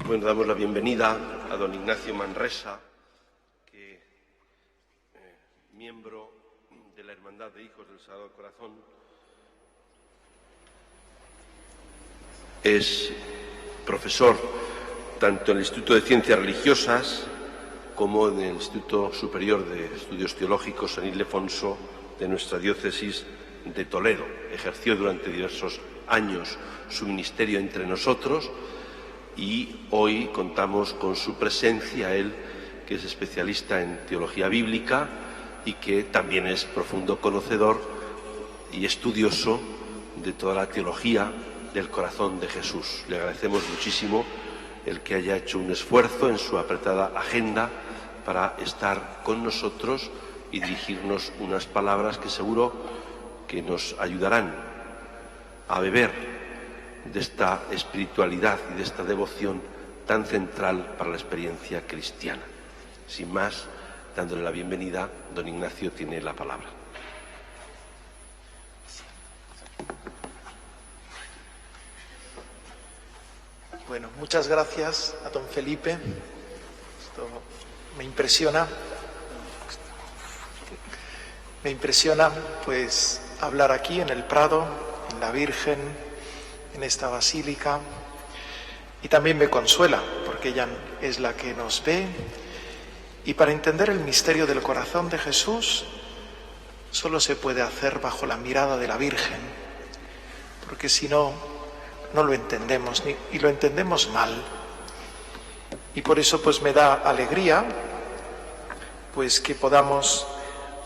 Bueno, damos la bienvenida a don Ignacio Manresa, que miembro de la Hermandad de Hijos del Sagrado Corazón, es profesor tanto en el Instituto de Ciencias Religiosas como en el Instituto Superior de Estudios Teológicos San Ildefonso de nuestra diócesis de Toledo. Ejerció durante diversos años su ministerio entre nosotros y hoy contamos con su presencia, él que es especialista en teología bíblica y que también es profundo conocedor y estudioso de toda la teología del corazón de Jesús. Le agradecemos muchísimo el que haya hecho un esfuerzo en su apretada agenda para estar con nosotros y dirigirnos unas palabras que seguro que nos ayudarán a beber de esta espiritualidad y de esta devoción tan central para la experiencia cristiana. Sin más, dándole la bienvenida, don Ignacio tiene la palabra. Bueno, muchas gracias a don Felipe. Esto me impresiona pues hablar aquí en el Prado, en la Virgen, en esta basílica, y también me consuela porque ella es la que nos ve, y para entender el misterio del corazón de Jesús solo se puede hacer bajo la mirada de la Virgen, porque si no, no lo entendemos y lo entendemos mal. Y por eso pues me da alegría pues que podamos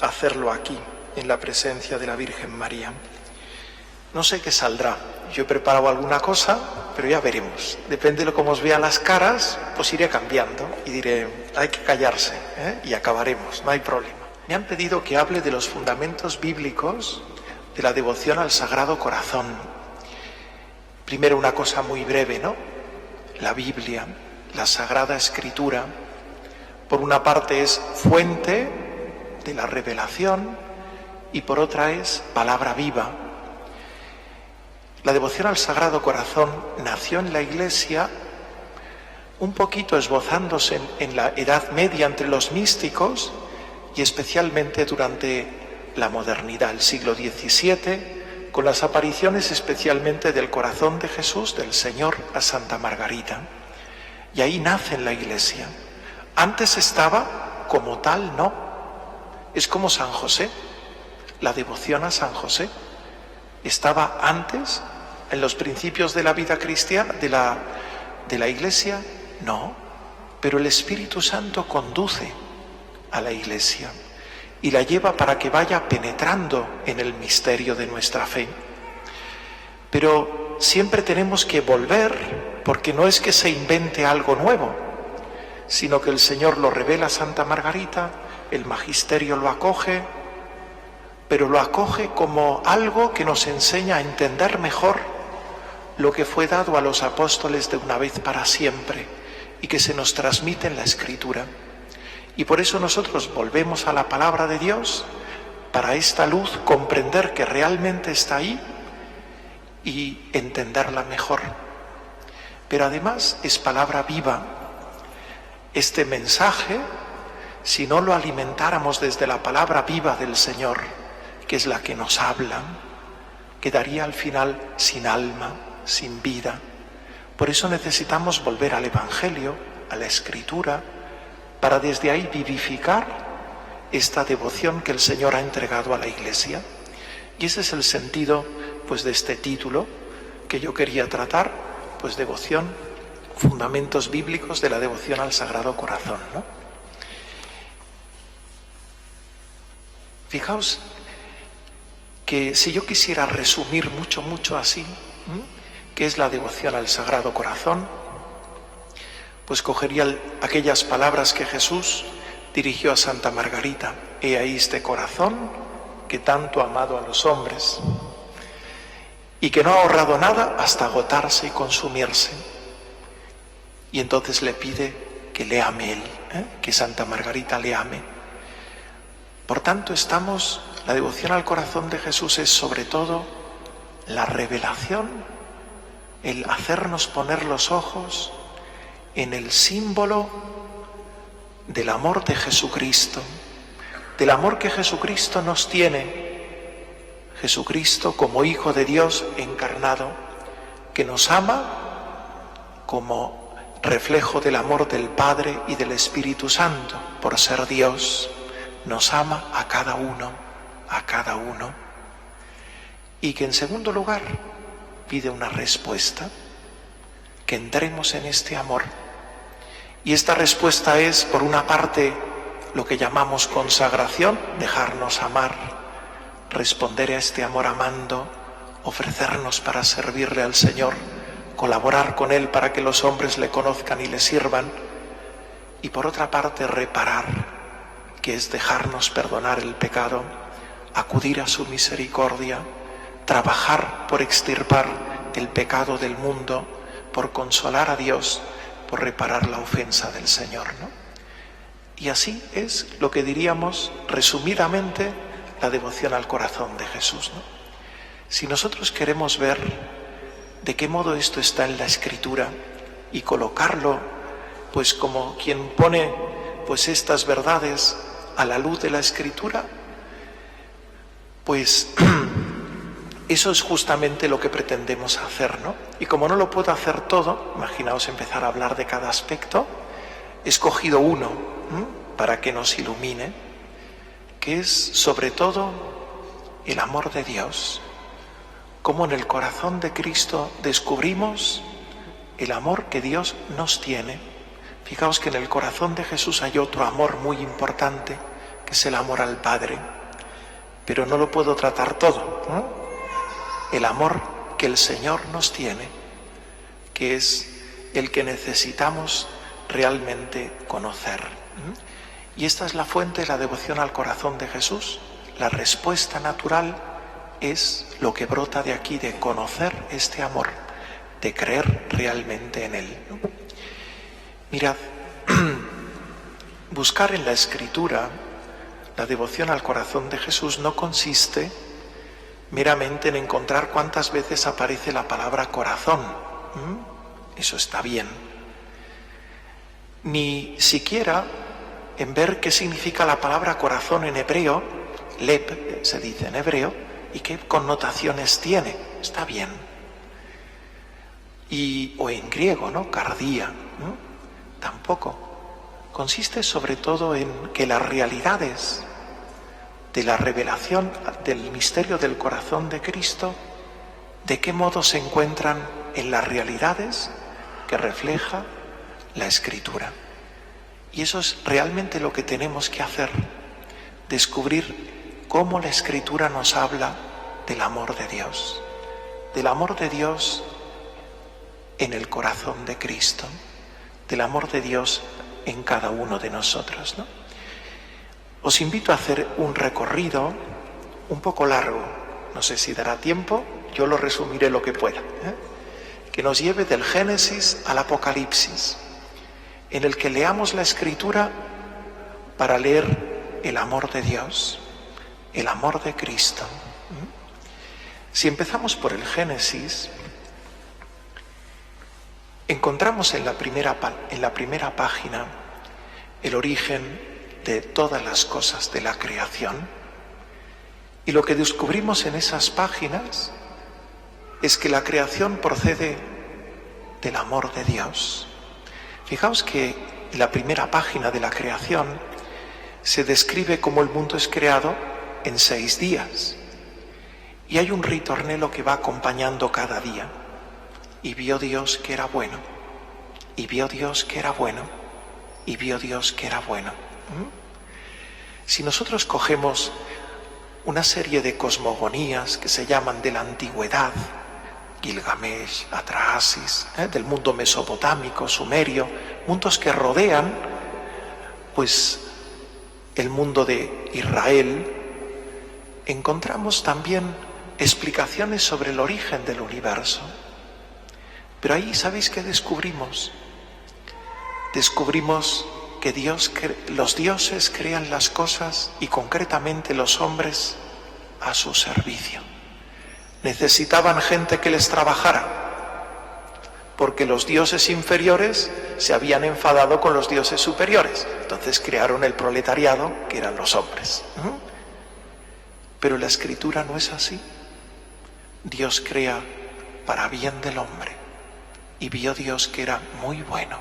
hacerlo aquí, en la presencia de la Virgen María. No sé qué saldrá. Yo he preparado alguna cosa, pero ya veremos. Depende de cómo os vea las caras, pues iré cambiando y diré, hay que callarse, y acabaremos, no hay problema. Me han pedido que hable de los fundamentos bíblicos de la devoción al Sagrado Corazón. Primero una cosa muy breve, ¿no? La Biblia, la Sagrada Escritura, por una parte es fuente de la revelación y por otra es palabra viva. La devoción al Sagrado Corazón nació en la Iglesia un poquito esbozándose en la Edad Media entre los místicos y especialmente durante la modernidad, el siglo XVII, con las apariciones especialmente del corazón de Jesús, del Señor, a Santa Margarita. Y ahí nace en la Iglesia. Antes estaba como tal, no. Es como San José, la devoción a San José. Estaba antes, en los principios de la vida cristiana, de la Iglesia, no, pero el Espíritu Santo conduce a la Iglesia y la lleva para que vaya penetrando en el misterio de nuestra fe. Pero siempre tenemos que volver, porque no es que se invente algo nuevo, sino que el Señor lo revela a Santa Margarita, el magisterio lo acoge, pero lo acoge como algo que nos enseña a entender mejor lo que fue dado a los apóstoles de una vez para siempre y que se nos transmite en la Escritura. Y por eso nosotros volvemos a la palabra de Dios para esta luz comprender que realmente está ahí y entenderla mejor. Pero además es palabra viva. Este mensaje, si no lo alimentáramos desde la palabra viva del Señor, que es la que nos habla, quedaría al final sin alma, sin vida. Por eso necesitamos volver al Evangelio, a la Escritura, para desde ahí vivificar esta devoción que el Señor ha entregado a la Iglesia. Y ese es el sentido pues de este título que yo quería tratar, pues devoción, fundamentos bíblicos de la devoción al Sagrado Corazón, ¿no? Fijaos que si yo quisiera resumir mucho así, qué es la devoción al Sagrado Corazón, pues cogería aquellas palabras que Jesús dirigió a Santa Margarita: he ahí este corazón que tanto ha amado a los hombres. y que no ha ahorrado nada hasta agotarse y consumirse. Y entonces le pide que le ame él, que Santa Margarita le ame. Por tanto, la devoción al corazón de Jesús es sobre todo la revelación, el hacernos poner los ojos en el símbolo del amor de Jesucristo, del amor que Jesucristo nos tiene. Jesucristo como Hijo de Dios encarnado, que nos ama como reflejo del amor del Padre y del Espíritu Santo, por ser Dios, nos ama a cada uno, y que en segundo lugar pide una respuesta, que entremos en este amor. Y esta respuesta es, por una parte, lo que llamamos consagración, dejarnos amar, responder a este amor amando, ofrecernos para servirle al Señor, colaborar con Él para que los hombres le conozcan y le sirvan. Y por otra parte, reparar, que es dejarnos perdonar el pecado, acudir a su misericordia, trabajar por extirpar el pecado del mundo, por consolar a Dios, por reparar la ofensa del Señor, ¿no? Y así es lo que diríamos resumidamente la devoción al corazón de Jesús, ¿no? Si nosotros queremos ver de qué modo esto está en la Escritura y colocarlo, pues como quien pone pues estas verdades a la luz de la Escritura, pues eso es justamente lo que pretendemos hacer, ¿no? Y como no lo puedo hacer todo, imaginaos empezar a hablar de cada aspecto, he escogido uno para que nos ilumine, que es sobre todo el amor de Dios. Cómo en el corazón de Cristo descubrimos el amor que Dios nos tiene. Fijaos que en el corazón de Jesús hay otro amor muy importante, que es el amor al Padre. Pero no lo puedo tratar todo, ¿no? El amor que el Señor nos tiene, que es el que necesitamos realmente conocer. Y esta es la fuente de la devoción al corazón de Jesús. La respuesta natural es lo que brota de aquí, de conocer este amor, de creer realmente en él, ¿no? Mirad, buscar en la Escritura la devoción al corazón de Jesús no consiste meramente en encontrar cuántas veces aparece la palabra corazón. Eso está bien. Ni siquiera en ver qué significa la palabra corazón en hebreo, leb se dice en hebreo, y qué connotaciones tiene. Está bien. O en griego, ¿no? Cardía, ¿no? Tampoco. Consiste sobre todo en que las realidades de la revelación del misterio del corazón de Cristo, de qué modo se encuentran en las realidades que refleja la Escritura. Y eso es realmente lo que tenemos que hacer, descubrir cómo la Escritura nos habla del amor de Dios en el corazón de Cristo, del amor de Dios en cada uno de nosotros, ¿no? Os invito a hacer un recorrido un poco largo, no sé si dará tiempo, yo lo resumiré lo que pueda, que nos lleve del Génesis al Apocalipsis, en el que leamos la Escritura para leer el amor de Dios, el amor de Cristo. Si empezamos por el Génesis, encontramos en la primera página el origen de todas las cosas de la creación, y lo que descubrimos en esas páginas es que la creación procede del amor de Dios. Fijaos que en la primera página de la creación se describe cómo el mundo es creado en 6 días, y hay un ritornelo que va acompañando cada día. Y vio Dios que era bueno, y vio Dios que era bueno, y vio Dios que era bueno. Si nosotros cogemos una serie de cosmogonías que se llaman de la antigüedad, Gilgamesh, Atrahasis, del mundo mesopotámico, sumerio, mundos que rodean pues el mundo de Israel, encontramos también explicaciones sobre el origen del universo. Pero ahí, ¿sabéis qué descubrimos? Descubrimos que los dioses crean las cosas y concretamente los hombres a su servicio. Necesitaban gente que les trabajara, porque los dioses inferiores se habían enfadado con los dioses superiores. Entonces crearon el proletariado, que eran los hombres. Pero la Escritura no es así. Dios crea para bien del hombre, y vio Dios que era muy bueno,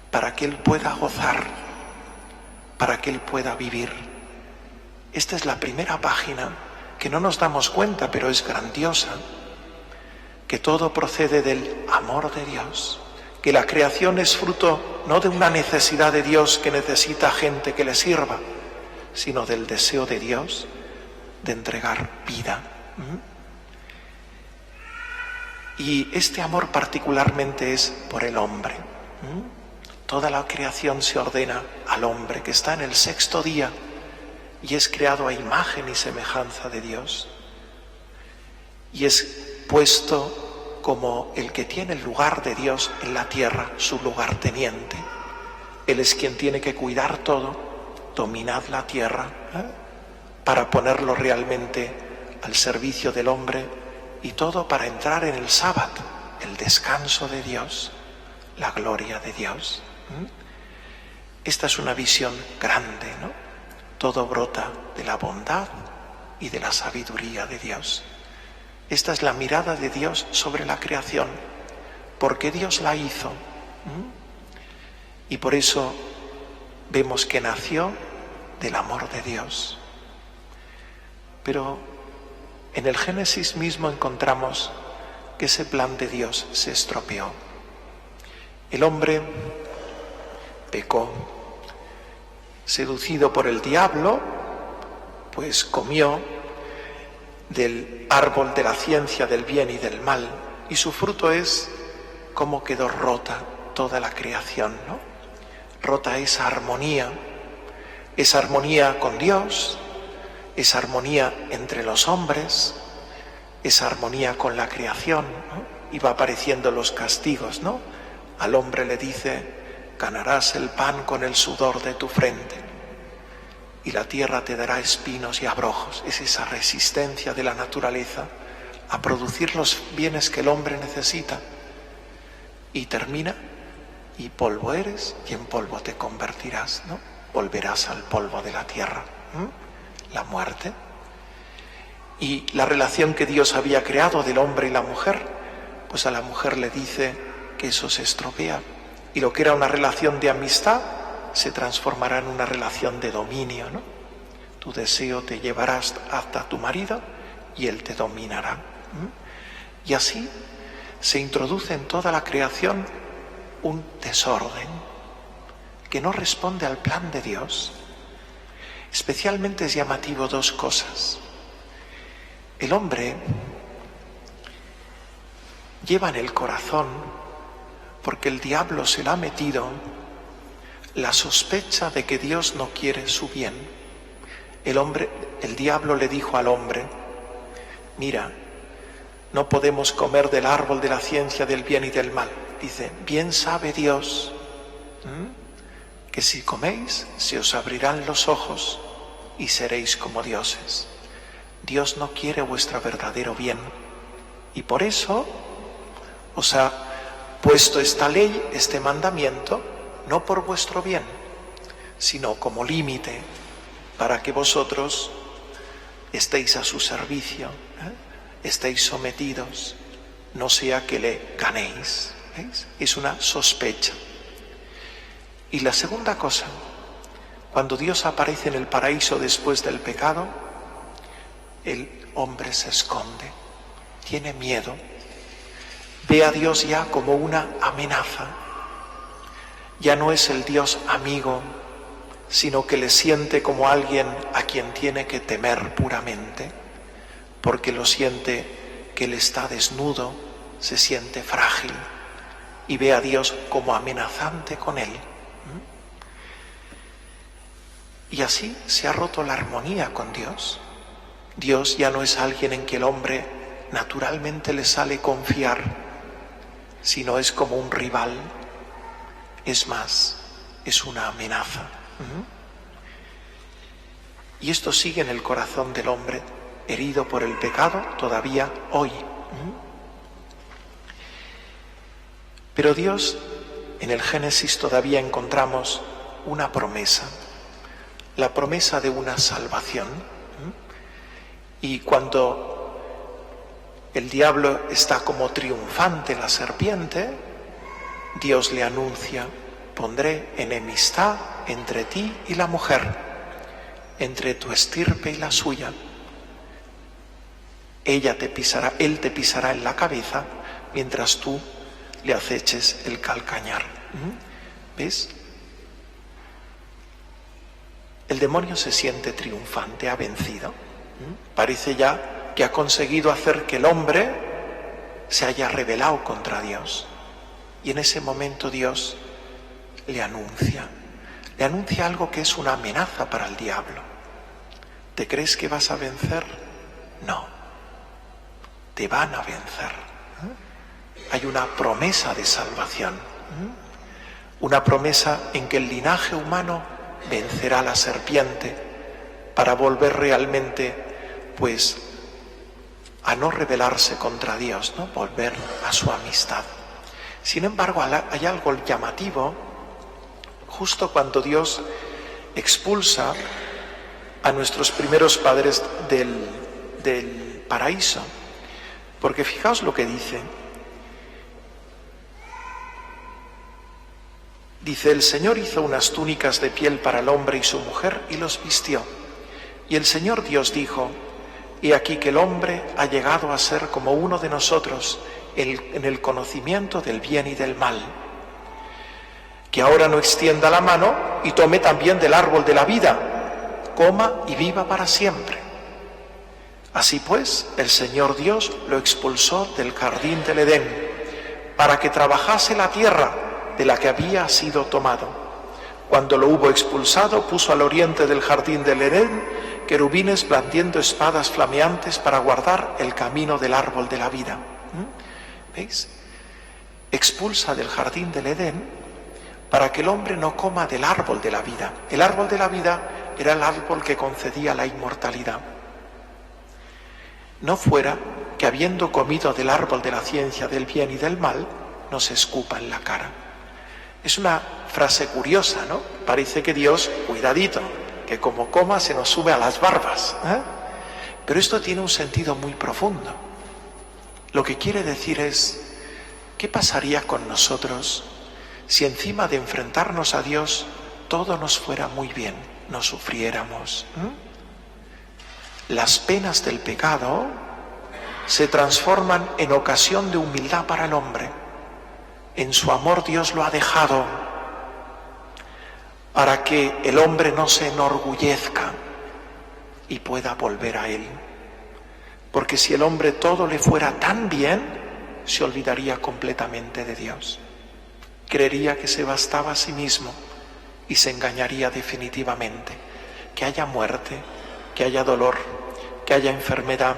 para que él pueda gozar, para que él pueda vivir. Esta es la primera página que no nos damos cuenta, pero es grandiosa, que todo procede del amor de Dios, que la creación es fruto no de una necesidad de Dios que necesita gente que le sirva, sino del deseo de Dios de entregar vida. Y este amor particularmente es por el hombre. Toda la creación se ordena al hombre, que está en el sexto día y es creado a imagen y semejanza de Dios. Y es puesto como el que tiene el lugar de Dios en la tierra, su lugarteniente. Él es quien tiene que cuidar todo, dominad la tierra, para ponerlo realmente al servicio del hombre, y todo para entrar en el sábado, el descanso de Dios, la gloria de Dios. Esta es una visión grande, ¿no? Todo brota de la bondad y de la sabiduría de Dios. Esta es la mirada de Dios sobre la creación, porque Dios la hizo. Y por eso vemos que nació del amor de Dios. Pero en el Génesis mismo encontramos que ese plan de Dios se estropeó. El hombre pecó, seducido por el diablo, pues comió del árbol de la ciencia del bien y del mal, y su fruto es cómo quedó rota toda la creación, ¿no? Rota esa armonía con Dios, esa armonía entre los hombres, esa armonía con la creación, ¿no? Y va apareciendo los castigos, ¿no? Al hombre le dice: ganarás el pan con el sudor de tu frente, y la tierra te dará espinos y abrojos. Es esa resistencia de la naturaleza a producir los bienes que el hombre necesita. Y termina: y polvo eres y en polvo te convertirás, ¿no? Volverás al polvo de la tierra. La muerte. Y la relación que Dios había creado del hombre y la mujer, pues a la mujer le dice que eso se estropea, y lo que era una relación de amistad se transformará en una relación de dominio, ¿no? Tu deseo te llevarás hasta tu marido y él te dominará. Y así se introduce en toda la creación un desorden que no responde al plan de Dios. Especialmente es llamativo dos cosas. El hombre lleva en el corazón, porque el diablo se le ha metido, la sospecha de que Dios no quiere su bien. El diablo le dijo al hombre: mira, no podemos comer del árbol de la ciencia del bien y del mal. Dice: bien sabe Dios que si coméis se os abrirán los ojos y seréis como dioses. Dios no quiere vuestro verdadero bien, y por eso os ha puesto esta ley, este mandamiento, no por vuestro bien, sino como límite para que vosotros estéis a su servicio, estéis sometidos, no sea que le ganéis. ¿Veis? Es una sospecha. Y la segunda cosa, cuando Dios aparece en el paraíso después del pecado, el hombre se esconde, tiene miedo, ve a Dios ya como una amenaza. Ya no es el Dios amigo, sino que le siente como alguien a quien tiene que temer puramente, porque lo siente que él está desnudo, se siente frágil, y ve a Dios como amenazante con él. Y así se ha roto la armonía con Dios. Dios ya no es alguien en que el hombre naturalmente le sale confiar, sino es como un rival. Es más, es una amenaza. Y esto sigue en el corazón del hombre, herido por el pecado todavía hoy. Pero Dios, en el Génesis todavía encontramos una promesa, la promesa de una salvación. Y cuando el diablo está como triunfante, la serpiente, Dios le anuncia: pondré enemistad entre ti y la mujer, entre tu estirpe y la suya. Él te pisará en la cabeza, mientras tú le aceches el calcañar. ¿Ves? El demonio se siente triunfante, ha vencido. Parece ya que ha conseguido hacer que el hombre se haya rebelado contra Dios. Y en ese momento Dios le anuncia algo que es una amenaza para el diablo. ¿Te crees que vas a vencer? No, te van a vencer. Hay una promesa de salvación, una promesa en que el linaje humano vencerá a la serpiente para volver realmente, pues, a no rebelarse contra Dios, ¿no? Volver a su amistad. Sin embargo, hay algo llamativo justo cuando Dios expulsa a nuestros primeros padres del paraíso. Porque fijaos lo que dice. Dice: el Señor hizo unas túnicas de piel para el hombre y su mujer y los vistió. Y el Señor Dios dijo: he aquí que el hombre ha llegado a ser como uno de nosotros en el conocimiento del bien y del mal. Que ahora no extienda la mano y tome también del árbol de la vida, coma y viva para siempre. Así pues, el Señor Dios lo expulsó del jardín del Edén, para que trabajase la tierra de la que había sido tomado. Cuando lo hubo expulsado, puso al oriente del jardín del Edén querubines blandiendo espadas flameantes para guardar el camino del árbol de la vida. ¿Veis? Expulsa del jardín del Edén para que el hombre no coma del árbol de la vida. El árbol de la vida era el árbol que concedía la inmortalidad. No fuera que habiendo comido del árbol de la ciencia del bien y del mal, nos escupa en la cara. Es una frase curiosa, ¿no? Parece que Dios, cuidadito, que como coma se nos sube a las barbas, ¿eh? Pero esto tiene un sentido muy profundo. Lo que quiere decir es: ¿qué pasaría con nosotros si encima de enfrentarnos a Dios todo nos fuera muy bien, no sufriéramos? Las penas del pecado se transforman en ocasión de humildad para el hombre. En su amor Dios lo ha dejado para que el hombre no se enorgullezca y pueda volver a Él. Porque si el hombre todo le fuera tan bien, se olvidaría completamente de Dios. Creería que se bastaba a sí mismo y se engañaría definitivamente. Que haya muerte, que haya dolor, que haya enfermedad,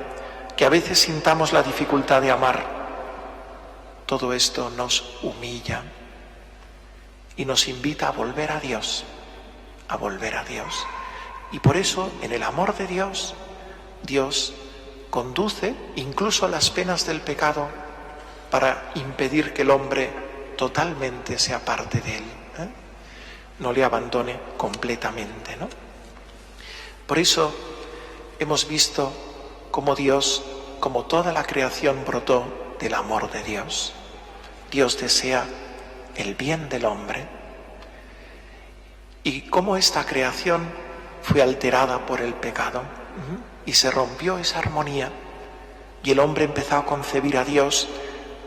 que a veces sintamos la dificultad de amar. Todo esto nos humilla y nos invita a volver a Dios, a volver a Dios. Y por eso, en el amor de Dios, Dios conduce incluso las penas del pecado para impedir que el hombre totalmente se aparte de Él, no le abandone completamente, ¿no? Por eso hemos visto cómo Dios, como toda la creación, brotó del amor de Dios. Dios desea el bien del hombre y cómo esta creación fue alterada por el pecado y se rompió esa armonía y el hombre empezó a concebir a Dios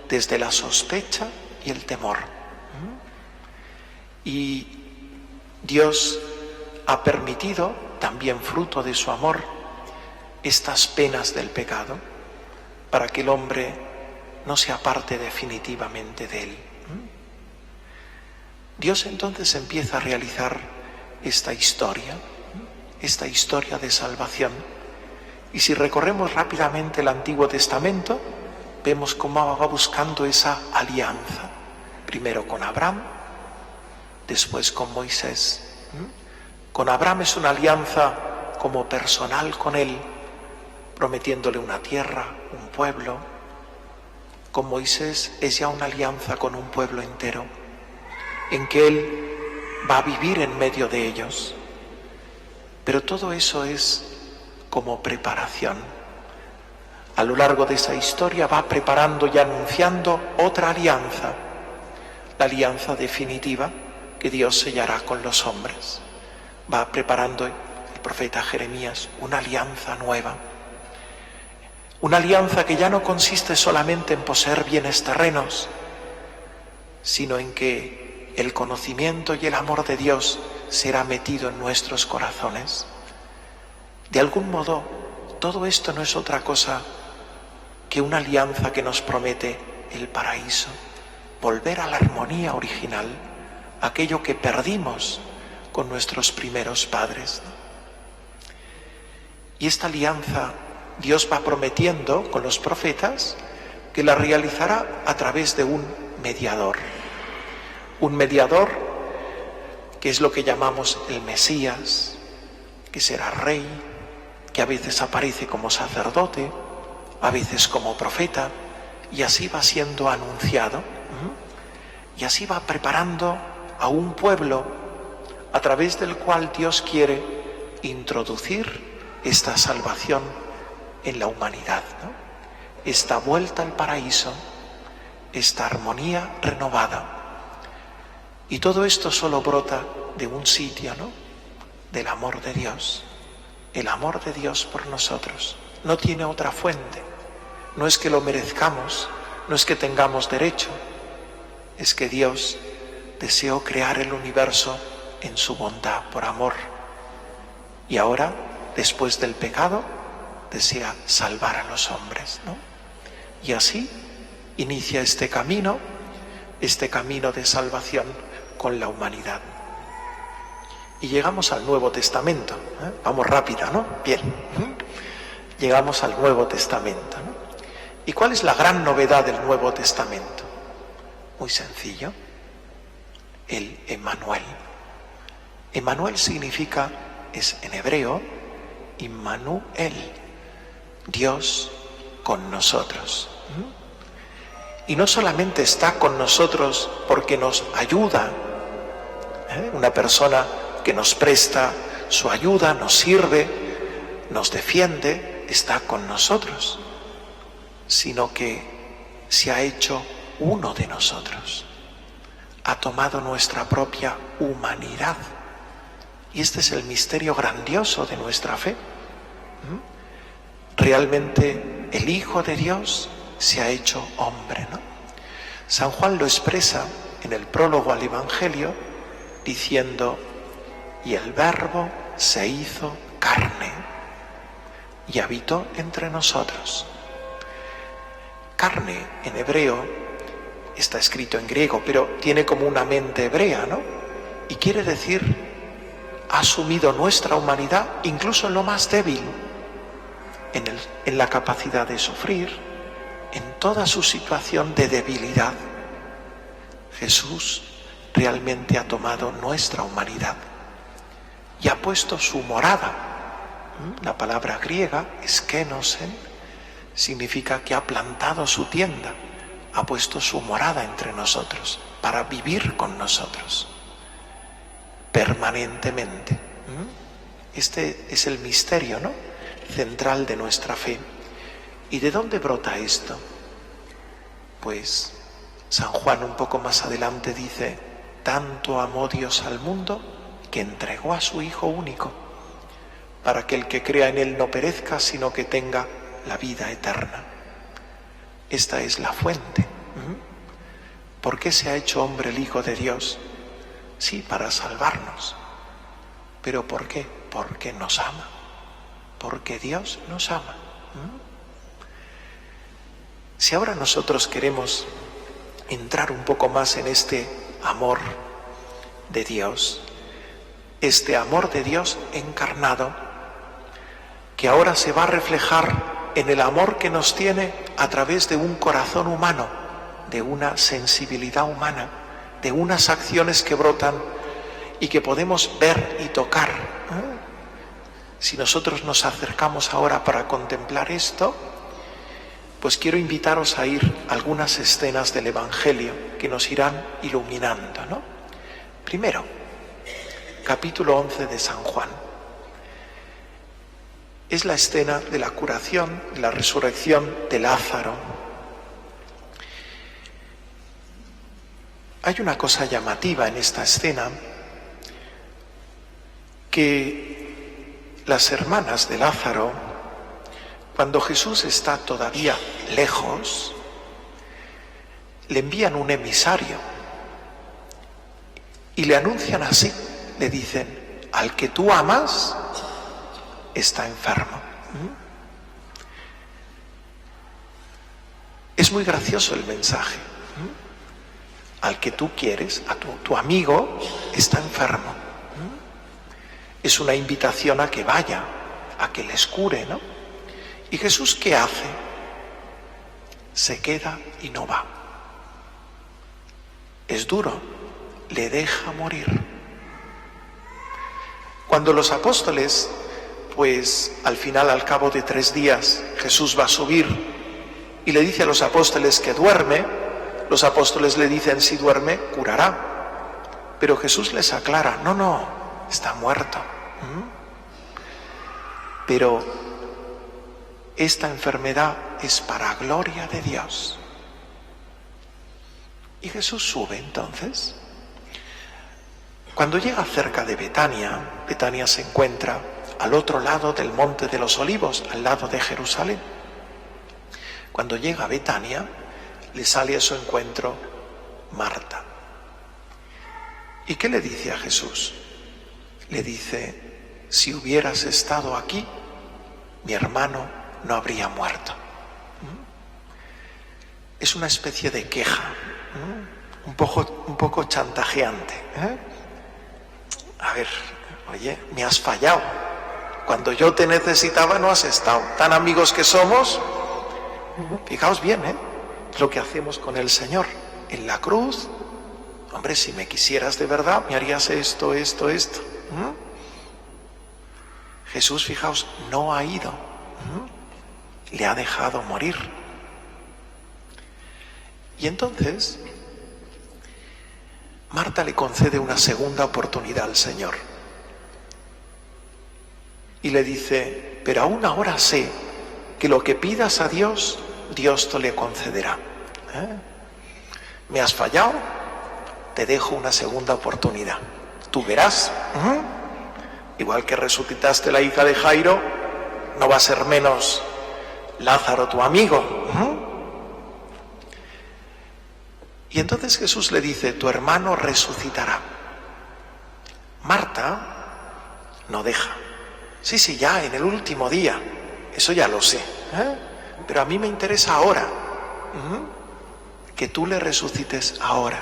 desde la sospecha y el temor. Y Dios ha permitido, también fruto de su amor, estas penas del pecado para que el hombre no se aparte definitivamente de Él. Dios entonces empieza a realizar esta historia de salvación, Y si recorremos rápidamente el Antiguo Testamento, vemos cómo va buscando esa alianza. Primero con Abraham, después con Moisés. Con Abraham es una alianza como personal con él, prometiéndole una tierra, un pueblo. Con Moisés es ya una alianza con un pueblo entero, en que él va a vivir en medio de ellos. Pero todo eso es como preparación. A lo largo de esa historia va preparando y anunciando otra alianza, la alianza definitiva que Dios sellará con los hombres. Va preparando el profeta Jeremías una alianza nueva. Una alianza que ya no consiste solamente en poseer bienes terrenos, sino en que el conocimiento y el amor de Dios será metido en nuestros corazones. De algún modo, todo esto no es otra cosa que una alianza que nos promete el paraíso, volver a la armonía original, aquello que perdimos con nuestros primeros padres. Y esta alianza Dios va prometiendo con los profetas que la realizará a través de un mediador que es lo que llamamos el Mesías, que será rey, que a veces aparece como sacerdote, a veces como profeta, y así va siendo anunciado, y así va preparando a un pueblo a través del cual Dios quiere introducir esta salvación en la humanidad, ¿no? Esta vuelta al paraíso, esta armonía renovada. Y todo esto solo brota de un sitio, ¿no? Del amor de Dios. El amor de Dios por nosotros no tiene otra fuente. No es que lo merezcamos, no es que tengamos derecho, es que Dios deseó crear el universo en su bondad, por amor. Y ahora, después del pecado, desea salvar a los hombres, ¿no? Y así inicia este camino de salvación con la humanidad. Y llegamos al Nuevo Testamento, ¿eh? Vamos rápido, ¿no? Bien. Llegamos al Nuevo Testamento, ¿no? ¿Y cuál es la gran novedad del Nuevo Testamento? Muy sencillo. El Emmanuel. Emmanuel significa, es en hebreo, Immanuel, Dios con nosotros. Y no solamente está con nosotros porque nos ayuda, una persona que nos presta su ayuda, nos sirve, nos defiende, está con nosotros, sino que se ha hecho uno de nosotros, ha tomado nuestra propia humanidad. Y este es el misterio grandioso de nuestra fe. Realmente el Hijo de Dios se ha hecho hombre, ¿no? San Juan lo expresa en el prólogo al Evangelio diciendo: y el Verbo se hizo carne y habitó entre nosotros. Carne en hebreo está escrito en griego, pero tiene como una mente hebrea, ¿no? Y quiere decir, ha asumido nuestra humanidad incluso en lo más débil, en la capacidad de sufrir, en toda su situación de debilidad. Jesús realmente ha tomado nuestra humanidad y ha puesto su morada. La palabra griega, skenosen, significa que ha plantado su tienda, ha puesto su morada entre nosotros, para vivir con nosotros, permanentemente. Este es el misterio, ¿no?, central de nuestra fe. ¿Y de dónde brota esto? Pues San Juan un poco más adelante dice: tanto amó Dios al mundo que entregó a su Hijo único, para que el que crea en Él no perezca, sino que tenga la vida eterna. Esta es la fuente. ¿Por qué se ha hecho hombre el Hijo de Dios? Sí, para salvarnos. ¿Pero por qué? Porque nos ama. Porque Dios nos ama. Si ahora nosotros queremos entrar un poco más en este amor de Dios, este amor de Dios encarnado, que ahora se va a reflejar en el amor que nos tiene a través de un corazón humano, de una sensibilidad humana, de unas acciones que brotan y que podemos ver y tocar. Si nosotros nos acercamos ahora para contemplar esto, pues quiero invitaros a ir a algunas escenas del Evangelio que nos irán iluminando, ¿no? Primero, capítulo 11 de San Juan. Es la escena de la curación, de la resurrección de Lázaro. Hay una cosa llamativa en esta escena, que las hermanas de Lázaro, cuando Jesús está todavía lejos, le envían un emisario y le anuncian así, le dicen: al que tú amas está enfermo. Es muy gracioso el mensaje. Al que tú quieres, a tu amigo, está enfermo. Es una invitación a que vaya, a que les cure, ¿no? ¿Y Jesús qué hace? Se queda y no va. Es duro, le deja morir. Cuando los apóstoles, pues al final, al cabo de 3 días, Jesús va a subir y le dice a los apóstoles que duerme, los apóstoles le dicen: si duerme, curará. Pero Jesús les aclara: no, está muerto. Pero esta enfermedad es para gloria de Dios. Y Jesús sube entonces. Cuando llega cerca de Betania, Betania se encuentra al otro lado del Monte de los Olivos, al lado de Jerusalén. Cuando llega a Betania, le sale a su encuentro Marta. ¿Y qué le dice a Jesús? Le dice: si hubieras estado aquí, mi hermano no habría muerto. Es una especie de queja, un poco chantajeante. A ver, oye, me has fallado. Cuando yo te necesitaba no has estado. Tan amigos que somos. Fijaos bien, lo que hacemos con el Señor. En la cruz, hombre, si me quisieras de verdad, me harías esto. Jesús, fijaos, no ha ido. Le ha dejado morir. Y entonces Marta le concede una segunda oportunidad al Señor y le dice: pero aún ahora sé que lo que pidas a Dios, Dios te le concederá. Me has fallado, te dejo una segunda oportunidad. Tú verás. Igual que resucitaste la hija de Jairo, no va a ser menos Lázaro tu amigo. Y entonces Jesús le dice: tu hermano resucitará. Marta no deja. Sí, ya en el último día, eso ya lo sé. Pero a mí me interesa ahora. Que tú le resucites ahora.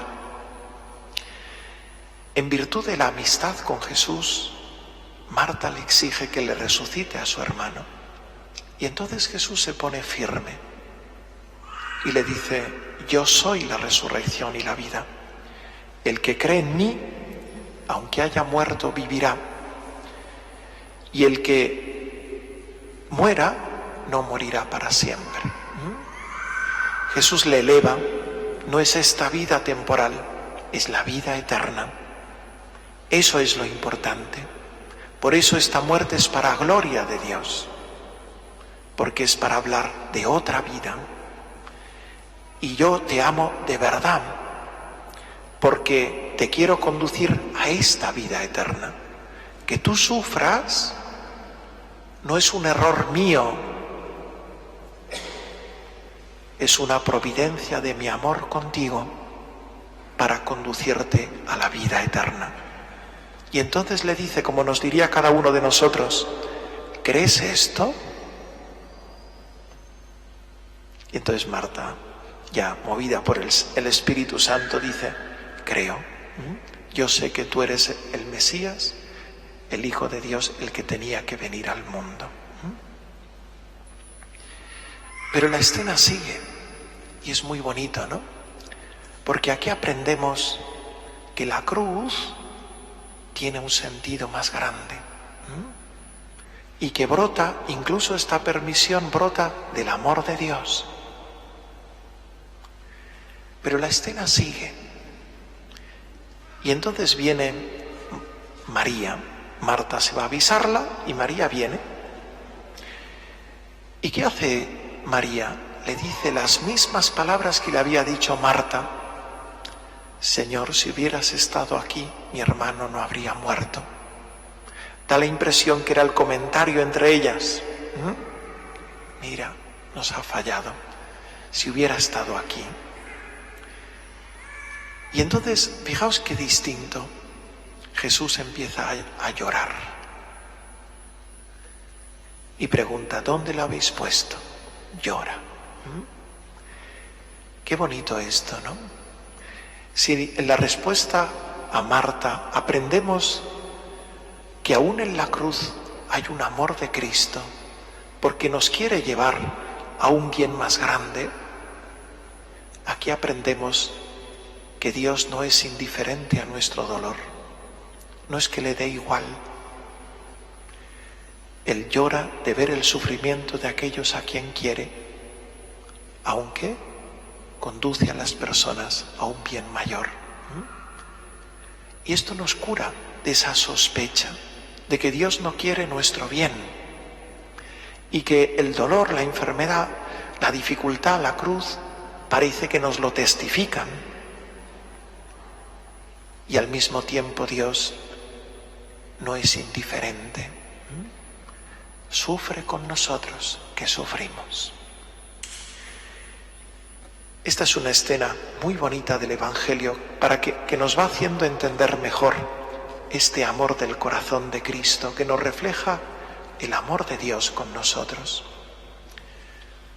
En virtud de la amistad con Jesús, Marta le exige que le resucite a su hermano. Y entonces Jesús se pone firme y le dice: yo soy la resurrección y la vida. El que cree en mí, aunque haya muerto, vivirá. Y el que muera, no morirá para siempre. Jesús le eleva. No es esta vida temporal, es la vida eterna. Eso es lo importante. Por eso esta muerte es para gloria de Dios, porque es para hablar de otra vida. Y yo te amo de verdad, porque te quiero conducir a esta vida eterna. Que tú sufras no es un error mío, es una providencia de mi amor contigo para conducirte a la vida eterna. Y entonces le dice, como nos diría cada uno de nosotros: ¿crees esto? Y entonces Marta, ya movida por el Espíritu Santo, dice: creo, yo sé que tú eres el Mesías, el Hijo de Dios, el que tenía que venir al mundo. Pero la escena sigue y es muy bonito, ¿no? Porque aquí aprendemos que la cruz tiene un sentido más grande. Y que brota, incluso esta permisión brota del amor de Dios. Pero la escena sigue. Y entonces viene María. Marta se va a avisarla y María viene. ¿Y qué hace María? Le dice las mismas palabras que le había dicho Marta. Señor, si hubieras estado aquí, mi hermano no habría muerto. Da la impresión que era el comentario entre ellas. Mira, nos ha fallado. Si hubiera estado aquí. Y entonces, fijaos qué distinto. Jesús empieza a llorar. Y pregunta, ¿dónde lo habéis puesto? Llora. Qué bonito esto, ¿no? Si en la respuesta a Marta aprendemos que aún en la cruz hay un amor de Cristo, porque nos quiere llevar a un bien más grande, aquí aprendemos que Dios no es indiferente a nuestro dolor, no es que le dé igual. Él llora de ver el sufrimiento de aquellos a quien quiere, aunque conduce a las personas a un bien mayor. Y esto nos cura de esa sospecha de que Dios no quiere nuestro bien y que el dolor, la enfermedad, la dificultad, la cruz, parece que nos lo testifican. Y al mismo tiempo Dios no es indiferente. Sufre con nosotros que sufrimos. Esta es una escena muy bonita del Evangelio para que nos va haciendo entender mejor este amor del corazón de Cristo, que nos refleja el amor de Dios con nosotros.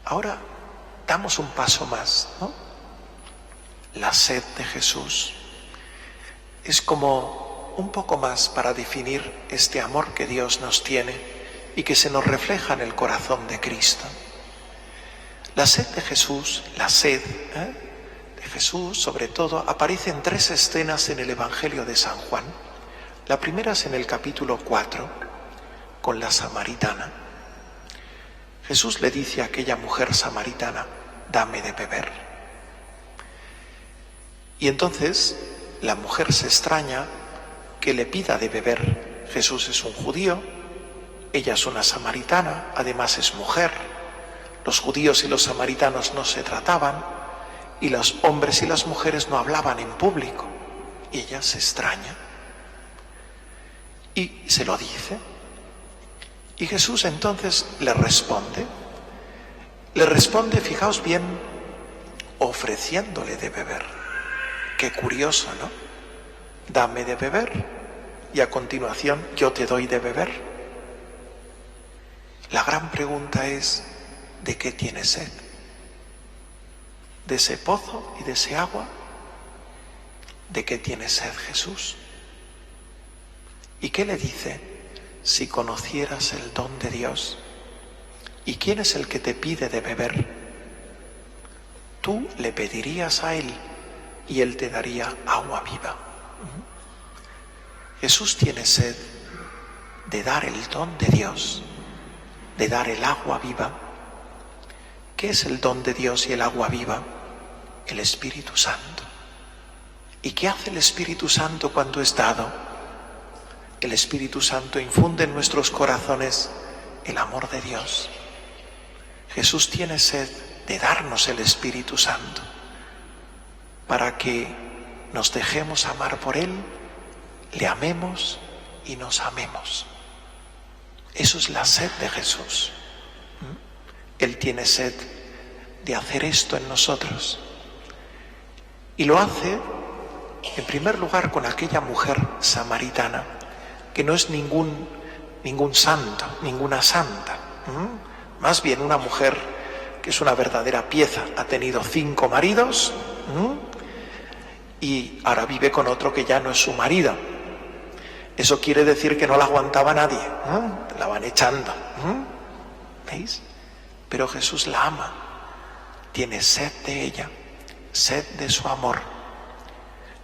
Ahora damos un paso más, ¿no? La sed de Jesús es como un poco más para definir este amor que Dios nos tiene y que se nos refleja en el corazón de Cristo. La sed de Jesús, de Jesús sobre todo, aparece en 3 escenas en el Evangelio de San Juan. La primera es en el capítulo 4, con la samaritana. Jesús le dice a aquella mujer samaritana, dame de beber. Y entonces la mujer se extraña que le pida de beber. Jesús es un judío, ella es una samaritana, además es mujer. Los judíos y los samaritanos no se trataban y los hombres y las mujeres no hablaban en público. Y ella se extraña y se lo dice. Y Jesús entonces le responde, fijaos bien, ofreciéndole de beber. Qué curioso, ¿no? Dame de beber y a continuación yo te doy de beber. La gran pregunta es, ¿de qué tienes sed? ¿De ese pozo y de ese agua? ¿De qué tienes sed, Jesús? ¿Y qué le dice? Si conocieras el don de Dios. ¿Y quién es el que te pide de beber? Tú le pedirías a Él y Él te daría agua viva. Jesús tiene sed de dar el don de Dios, de dar el agua viva. ¿Qué es el don de Dios y el agua viva? El Espíritu Santo. ¿Y qué hace el Espíritu Santo cuando es dado? El Espíritu Santo infunde en nuestros corazones el amor de Dios. Jesús tiene sed de darnos el Espíritu Santo para que nos dejemos amar por Él, le amemos y nos amemos. Eso es la sed de Jesús. Él tiene sed de hacer esto en nosotros. Y lo hace, en primer lugar, con aquella mujer samaritana, que no es ningún santo, ninguna santa. Más bien una mujer que es una verdadera pieza. Ha tenido 5 maridos y ahora vive con otro que ya no es su marido. Eso quiere decir que no la aguantaba nadie. La van echando. ¿Veis? Pero Jesús la ama. tiene sed de ella, sed de su amor,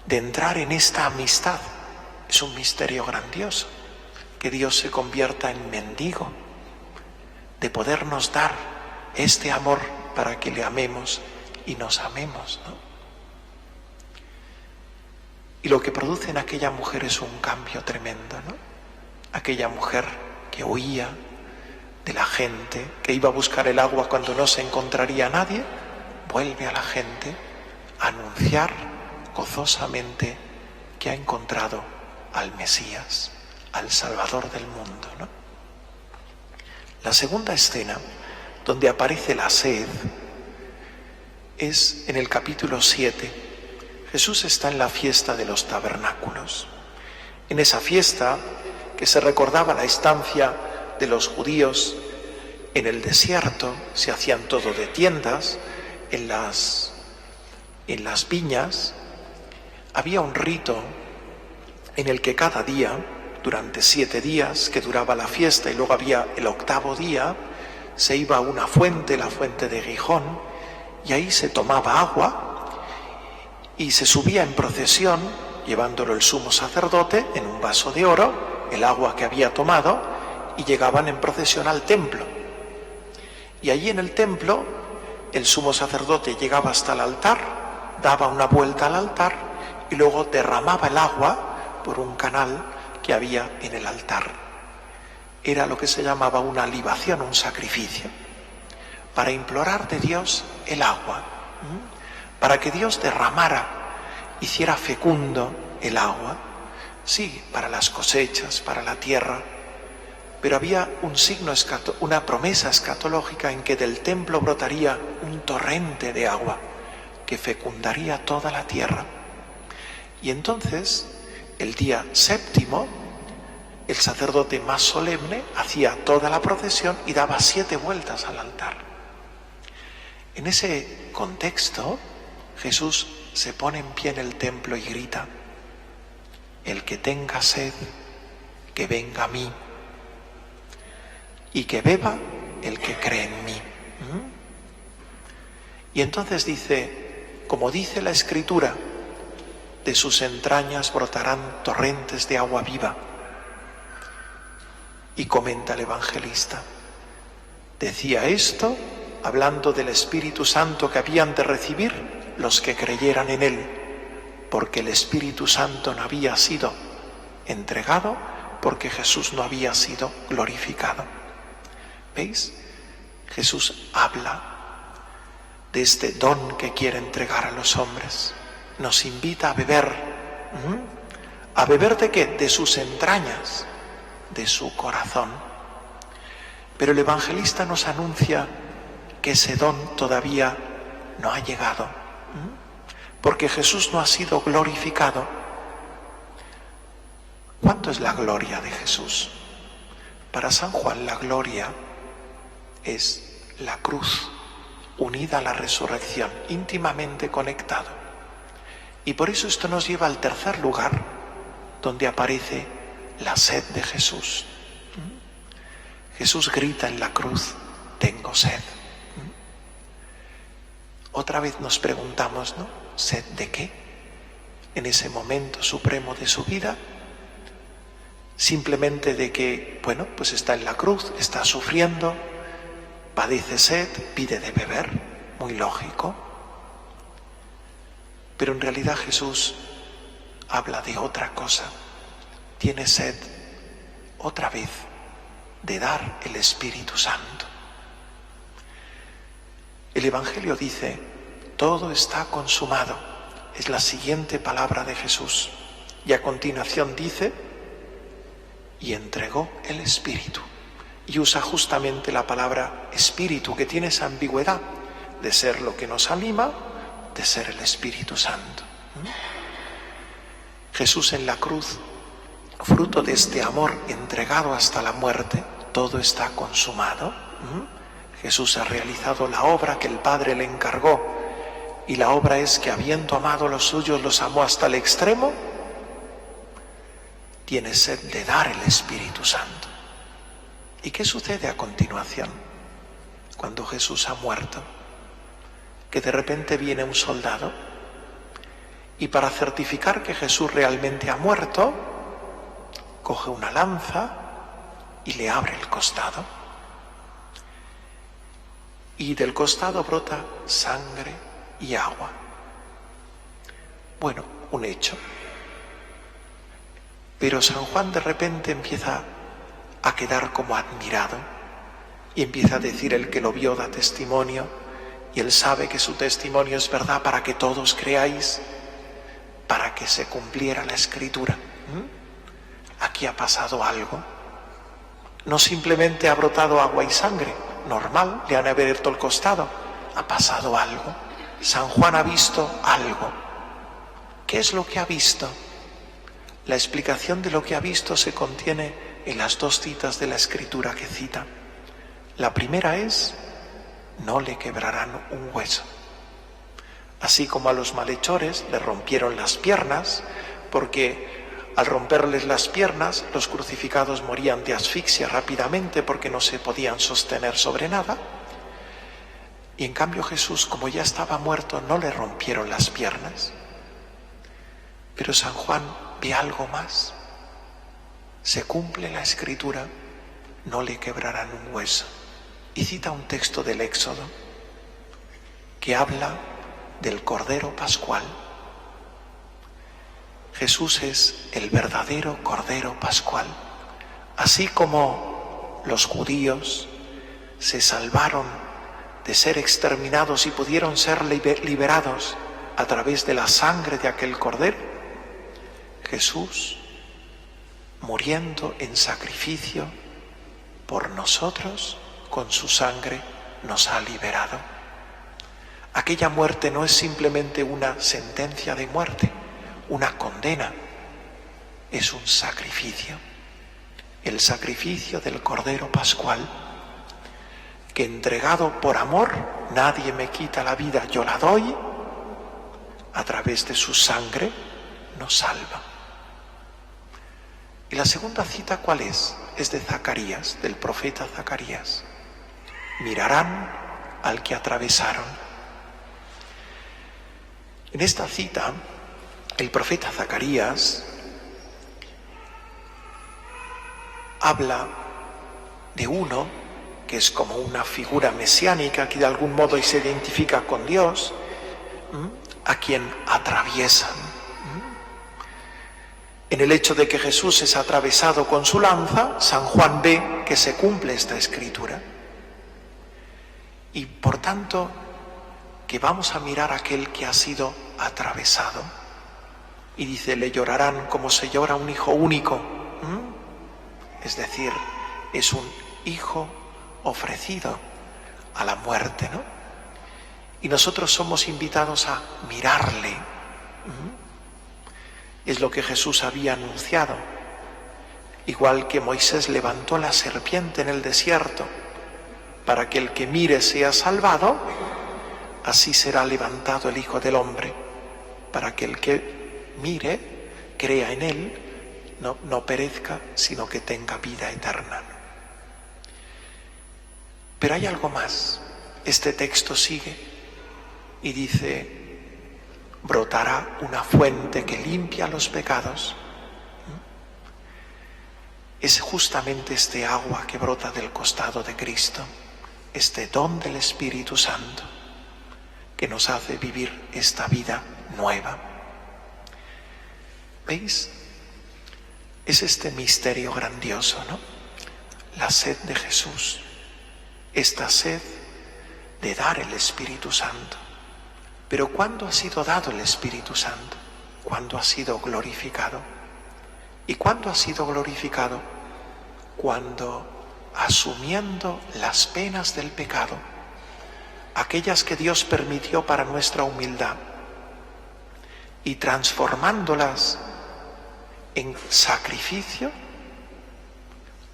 de entrar en esta amistad. Es un misterio grandioso, que Dios se convierta en mendigo, de podernos dar este amor para que le amemos y nos amemos, ¿no? Y lo que produce en aquella mujer es un cambio tremendo, ¿no? Aquella mujer que huía de la gente, que iba a buscar el agua cuando no se encontraría nadie, vuelve a la gente a anunciar gozosamente que ha encontrado al Mesías, al Salvador del mundo, ¿no? La segunda escena donde aparece la sed es en el capítulo 7. Jesús está en la fiesta de los tabernáculos. En esa fiesta, que se recordaba la estancia de los judíos en el desierto, se hacían todo de tiendas, en las viñas, había un rito en el que cada día, durante 7 días que duraba la fiesta, y luego había el 8º día, se iba a una fuente, la fuente de Gijón, y ahí se tomaba agua y se subía en procesión, llevándolo el sumo sacerdote en un vaso de oro, el agua que había tomado, y llegaban en procesión al templo. Y allí en el templo, el sumo sacerdote llegaba hasta el altar, daba una vuelta al altar y luego derramaba el agua por un canal que había en el altar. Era lo que se llamaba una libación, un sacrificio, para implorar de Dios el agua, para que Dios derramara, hiciera fecundo el agua, sí, para las cosechas, para la tierra, pero había un signo, una promesa escatológica en que del templo brotaría un torrente de agua que fecundaría toda la tierra. Y entonces, el día 7º, el sacerdote más solemne hacía toda la procesión y daba 7 vueltas al altar. En ese contexto, Jesús se pone en pie en el templo y grita: el que tenga sed, que venga a mí, y que beba el que cree en mí. Y entonces dice, como dice la Escritura, de sus entrañas brotarán torrentes de agua viva. Y comenta el evangelista, decía esto hablando del Espíritu Santo que habían de recibir los que creyeran en él, porque el Espíritu Santo no había sido entregado, porque Jesús no había sido glorificado. ¿Veis? Jesús habla de este don que quiere entregar a los hombres. Nos invita a beber. ¿A beber de qué? De sus entrañas, de su corazón. Pero el evangelista nos anuncia que ese don todavía no ha llegado, porque Jesús no ha sido glorificado. ¿Cuánto es la gloria de Jesús? Para San Juan, la gloria es la cruz unida a la resurrección, íntimamente conectado. Y por eso esto nos lleva al tercer lugar donde aparece la sed de Jesús. Jesús grita en la cruz: tengo sed. Otra vez nos preguntamos, ¿no? ¿Sed de qué? En ese momento supremo de su vida, simplemente de que, bueno, pues está en la cruz, está sufriendo, padece sed, pide de beber, muy lógico. Pero en realidad Jesús habla de otra cosa. Tiene sed otra vez de dar el Espíritu Santo. El Evangelio dice: todo está consumado. Es la siguiente palabra de Jesús. Y a continuación dice: y entregó el Espíritu. Y usa justamente la palabra Espíritu, que tiene esa ambigüedad de ser lo que nos anima, de ser el Espíritu Santo. Jesús en la cruz, fruto de este amor entregado hasta la muerte, todo está consumado. Jesús ha realizado la obra que el Padre le encargó, y la obra es que, habiendo amado a los suyos, los amó hasta el extremo. Tiene sed de dar el Espíritu Santo. ¿Y qué sucede a continuación? Cuando Jesús ha muerto, que de repente viene un soldado y para certificar que Jesús realmente ha muerto, coge una lanza y le abre el costado. Y del costado brota sangre y agua. Bueno, un hecho. Pero San Juan de repente empieza a quedar como admirado y empieza a decir: el que lo vio da testimonio y él sabe que su testimonio es verdad para que todos creáis, para que se cumpliera la Escritura. Aquí ha pasado algo. No simplemente ha brotado agua y sangre, normal, le han abierto el costado. Ha pasado algo. San Juan ha visto algo. ¿Qué es lo que ha visto? La explicación de lo que ha visto se contiene en las dos citas de la Escritura que cita. La primera es: no le quebrarán un hueso. Así como a los malhechores le rompieron las piernas, porque al romperles las piernas los crucificados morían de asfixia rápidamente porque no se podían sostener sobre nada. Y en cambio Jesús, como ya estaba muerto, no le rompieron las piernas. Pero San Juan ve algo más. Se cumple la Escritura: no le quebrarán un hueso. Y cita un texto del Éxodo que habla del Cordero Pascual. Jesús es el verdadero Cordero Pascual. Así como los judíos se salvaron de ser exterminados y pudieron ser liberados a través de la sangre de aquel Cordero, Jesús, muriendo en sacrificio por nosotros, con su sangre nos ha liberado. Aquella muerte no es simplemente una sentencia de muerte, una condena, es un sacrificio. El sacrificio del Cordero Pascual, que entregado por amor, nadie me quita la vida, yo la doy, a través de su sangre nos salva. Y la segunda cita, ¿cuál es? Es de Zacarías, del profeta Zacarías. Mirarán al que atravesaron. En esta cita, el profeta Zacarías habla de uno que es como una figura mesiánica que de algún modo se identifica con Dios, a quien atraviesan. En el hecho de que Jesús es atravesado con su lanza, San Juan ve que se cumple esta Escritura. Y por tanto, que vamos a mirar a aquel que ha sido atravesado. Y dice: le llorarán como se llora un hijo único. Es decir, es un hijo ofrecido a la muerte, ¿no? Y nosotros somos invitados a mirarle. Es lo que Jesús había anunciado. Igual que Moisés levantó la serpiente en el desierto para que el que mire sea salvado, así será levantado el Hijo del Hombre, para que el que mire, crea en él, no perezca, sino que tenga vida eterna. Pero hay algo más. Este texto sigue y dice: brotará una fuente que limpia los pecados. Es justamente este agua que brota del costado de Cristo, este don del Espíritu Santo, que nos hace vivir esta vida nueva. ¿Veis? Es este misterio grandioso, ¿no? La sed de Jesús, esta sed de dar el Espíritu Santo. Pero ¿cuándo ha sido dado el Espíritu Santo? ¿Cuándo ha sido glorificado? ¿Y cuándo ha sido glorificado? Cuando, asumiendo las penas del pecado, aquellas que Dios permitió para nuestra humildad, y transformándolas en sacrificio,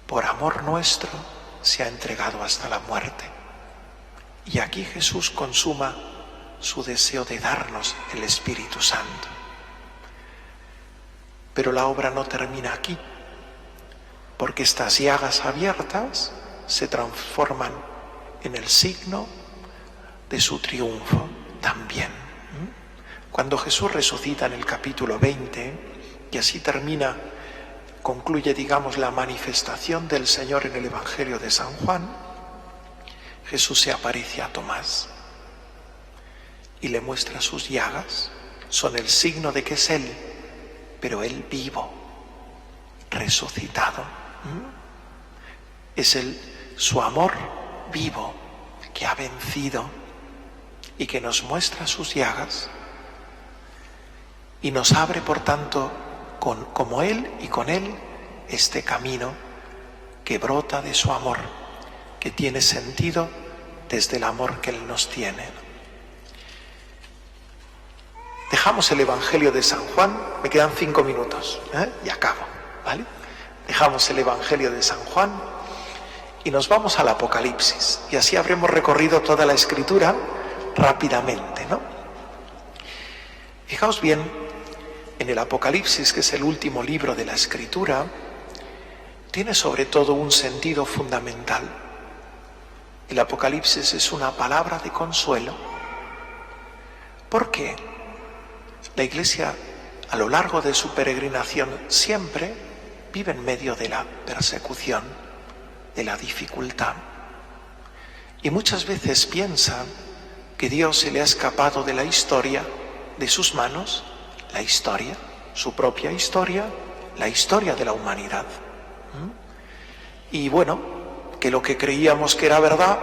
por amor nuestro, se ha entregado hasta la muerte. Y aquí Jesús consuma su deseo de darnos el Espíritu Santo. Pero la obra no termina aquí, porque estas llagas abiertas se transforman en el signo de su triunfo, también. Cuando Jesús resucita en el capítulo 20, y así concluye, digamos, la manifestación del Señor en el Evangelio de San Juan, Jesús se aparece a Tomás y le muestra sus llagas. Son el signo de que es Él, pero Él vivo, resucitado. Es su amor vivo que ha vencido y que nos muestra sus llagas y nos abre, por tanto, como Él y con Él, este camino que brota de su amor, que tiene sentido desde el amor que Él nos tiene. Dejamos el Evangelio de San Juan, me quedan 5 minutos, y acabo, ¿vale? Dejamos el Evangelio de San Juan y nos vamos al Apocalipsis, y así habremos recorrido toda la Escritura rápidamente, ¿no? Fijaos bien, en el Apocalipsis, que es el último libro de la Escritura, tiene sobre todo un sentido fundamental. El Apocalipsis es una palabra de consuelo. ¿Por qué? La Iglesia, a lo largo de su peregrinación, siempre vive en medio de la persecución, de la dificultad. Y muchas veces piensa que Dios se le ha escapado de la historia, de sus manos, la historia, su propia historia, la historia de la humanidad. Y bueno, que lo que creíamos que era verdad,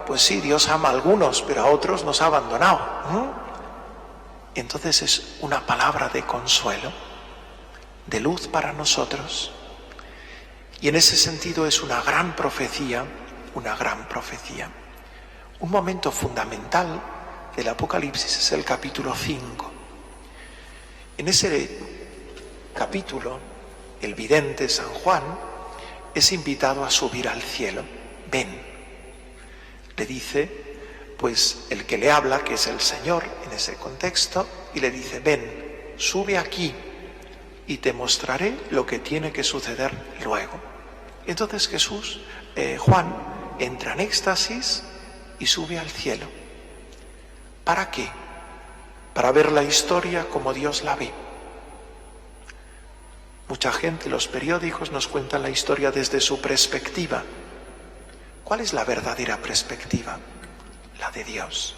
pues sí, Dios ama a algunos, pero a otros nos ha abandonado. Entonces es una palabra de consuelo, de luz para nosotros. Y en ese sentido es una gran profecía, una gran profecía. Un momento fundamental del Apocalipsis es el capítulo 5. En ese capítulo, el vidente San Juan es invitado a subir al cielo. Ven. Le dice, pues el que le habla, que es el Señor en ese contexto, y le dice, ven, sube aquí y te mostraré lo que tiene que suceder luego. Entonces Juan entra en éxtasis y sube al cielo. ¿Para qué? Para ver la historia como Dios la ve. Mucha gente, los periódicos nos cuentan la historia desde su perspectiva. ¿Cuál es la verdadera perspectiva? La de Dios.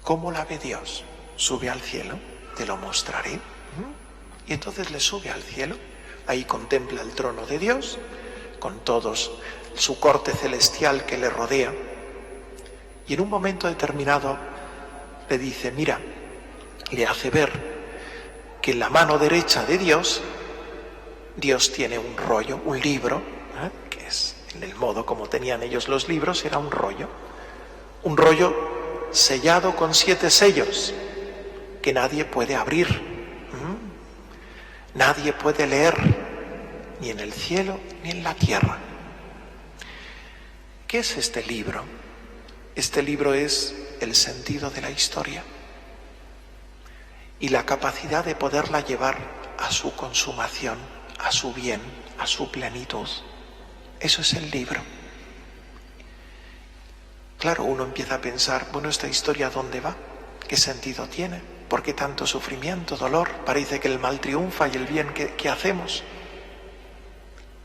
¿Cómo la ve Dios? Sube al cielo, te lo mostraré. Y entonces le sube al cielo. Ahí contempla el trono de Dios, con todos su corte celestial que le rodea. Y en un momento determinado le dice, mira, le hace ver que en la mano derecha de Dios, Dios tiene un rollo, un libro, que es en el modo como tenían ellos los libros, era un rollo sellado con 7 sellos que nadie puede abrir, nadie puede leer, ni en el cielo ni en la tierra. ¿Qué es este libro? Este libro es el sentido de la historia y la capacidad de poderla llevar a su consumación, a su bien, a su plenitud. Eso es el libro. Claro, uno empieza a pensar, bueno, ¿esta historia dónde va? ¿Qué sentido tiene? ¿Por qué tanto sufrimiento, dolor? Parece que el mal triunfa y el bien, ¿qué hacemos?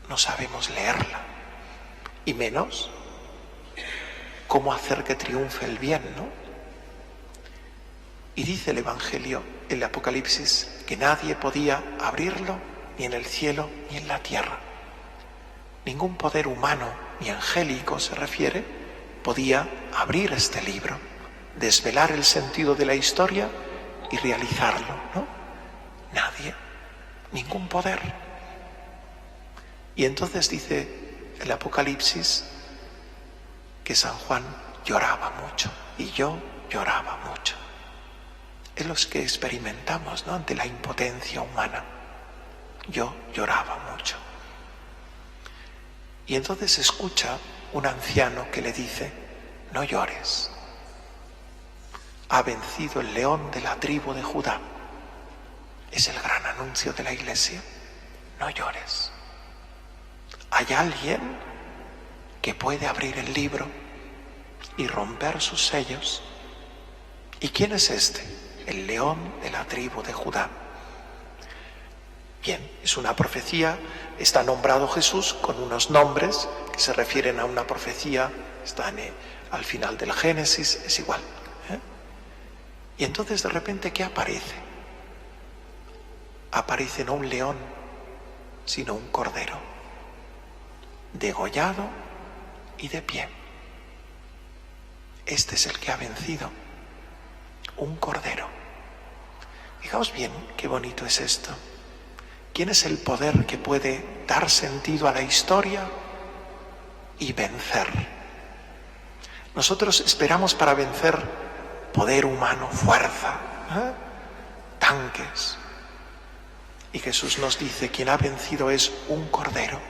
No sabemos leerla. Y menos, ¿cómo hacer que triunfe el bien, no? Y dice el Evangelio, el Apocalipsis, que nadie podía abrirlo, ni en el cielo ni en la tierra. Ningún poder humano, ni angélico se refiere, podía abrir este libro, desvelar el sentido de la historia y realizarlo, ¿no? Nadie, ningún poder. Y entonces dice el Apocalipsis que San Juan lloraba mucho y yo lloraba mucho. Es lo que experimentamos, ¿no?, ante la impotencia humana. Yo lloraba mucho. Y entonces escucha un anciano que le dice, no llores. Ha vencido el león de la tribu de Judá. Es el gran anuncio de la Iglesia. No llores. Hay alguien que puede abrir el libro y romper sus sellos ¿Y quién es este? El león de la tribu de Judá. Bien, es una profecía, está nombrado Jesús con unos nombres que se refieren a una profecía, están al final del Génesis, es igual. Y entonces de repente, ¿qué aparece? Aparece no un león, sino un cordero, degollado y de pie. Este es el que ha vencido, un cordero. Fijaos bien qué bonito es esto. ¿Quién es el poder que puede dar sentido a la historia y vencer? Nosotros esperamos para vencer poder humano, fuerza, tanques. Y Jesús nos dice, quien ha vencido es un cordero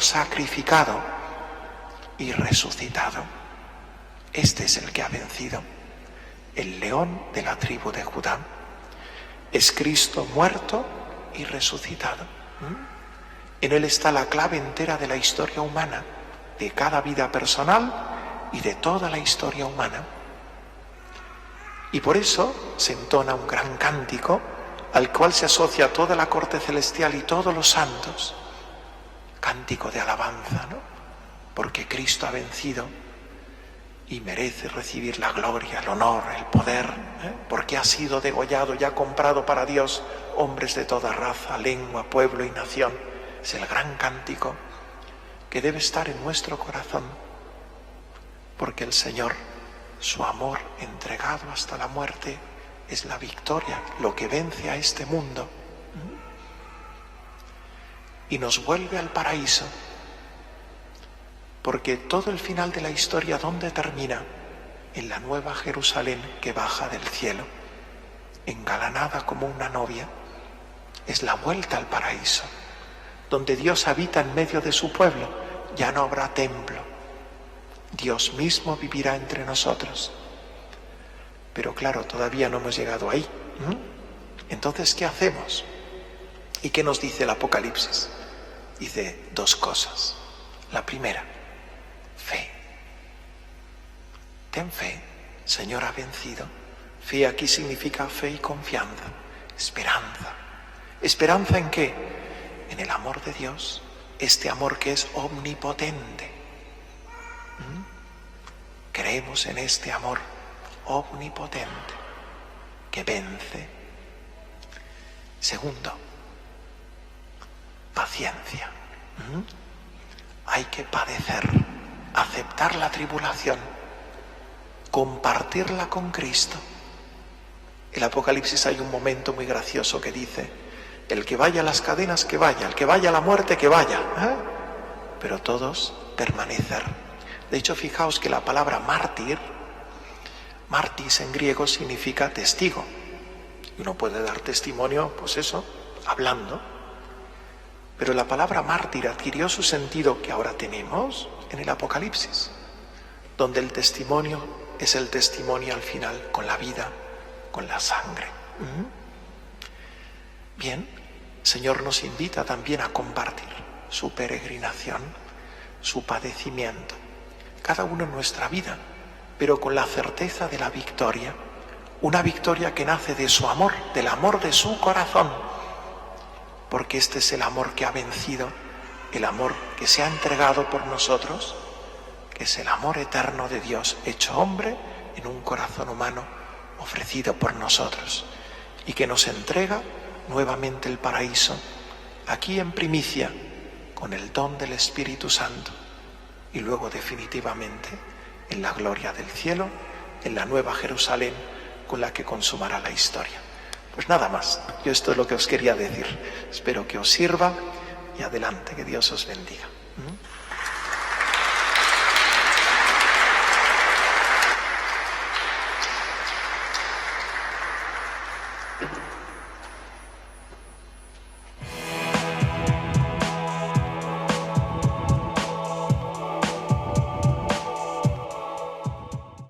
sacrificado y resucitado. Este es el que ha vencido, el león de la tribu de Judá. Es Cristo muerto y resucitado. En él está la clave entera de la historia humana, de cada vida personal y de toda la historia humana. Y por eso se entona un gran cántico al cual se asocia toda la corte celestial y todos los santos. Cántico de alabanza, ¿no? Porque Cristo ha vencido y merece recibir la gloria, el honor, el poder, porque ha sido degollado y ha comprado para Dios hombres de toda raza, lengua, pueblo y nación. Es el gran cántico que debe estar en nuestro corazón, porque el Señor, su amor entregado hasta la muerte, es la victoria, lo que vence a este mundo y nos vuelve al paraíso. Porque todo el final de la historia, ¿dónde termina? En la nueva Jerusalén que baja del cielo, engalanada como una novia. Es la vuelta al paraíso, donde Dios habita en medio de su pueblo. Ya no habrá templo. Dios mismo vivirá entre nosotros. Pero claro, todavía no hemos llegado ahí. Entonces, ¿qué hacemos? ¿Y qué nos dice el Apocalipsis? Dice dos cosas. La primera, fe. Ten fe, Señor ha vencido. Fe aquí significa fe y confianza, esperanza. ¿Esperanza en qué? En el amor de Dios, este amor que es omnipotente. Creemos en este amor omnipotente que vence. Segundo, paciencia. Hay que padecer, aceptar la tribulación, compartirla con Cristo. En el Apocalipsis hay un momento muy gracioso que dice, el que vaya a las cadenas que vaya, el que vaya a la muerte que vaya, pero todos permanecer. De hecho, fijaos que la palabra mártir, martis en griego significa testigo. Y uno puede dar testimonio, pues eso, hablando. Pero la palabra mártir adquirió su sentido que ahora tenemos en el Apocalipsis, donde el testimonio es el testimonio al final con la vida, con la sangre. Bien, el Señor nos invita también a compartir su peregrinación, su padecimiento, cada uno en nuestra vida, pero con la certeza de la victoria, una victoria que nace de su amor, del amor de su corazón, porque este es el amor que ha vencido, el amor que se ha entregado por nosotros, que es el amor eterno de Dios hecho hombre en un corazón humano ofrecido por nosotros y que nos entrega nuevamente el paraíso, aquí en primicia, con el don del Espíritu Santo y luego definitivamente en la gloria del cielo, en la nueva Jerusalén con la que consumará la historia. Pues nada más, yo esto es lo que os quería decir. Espero que os sirva y adelante, que Dios os bendiga.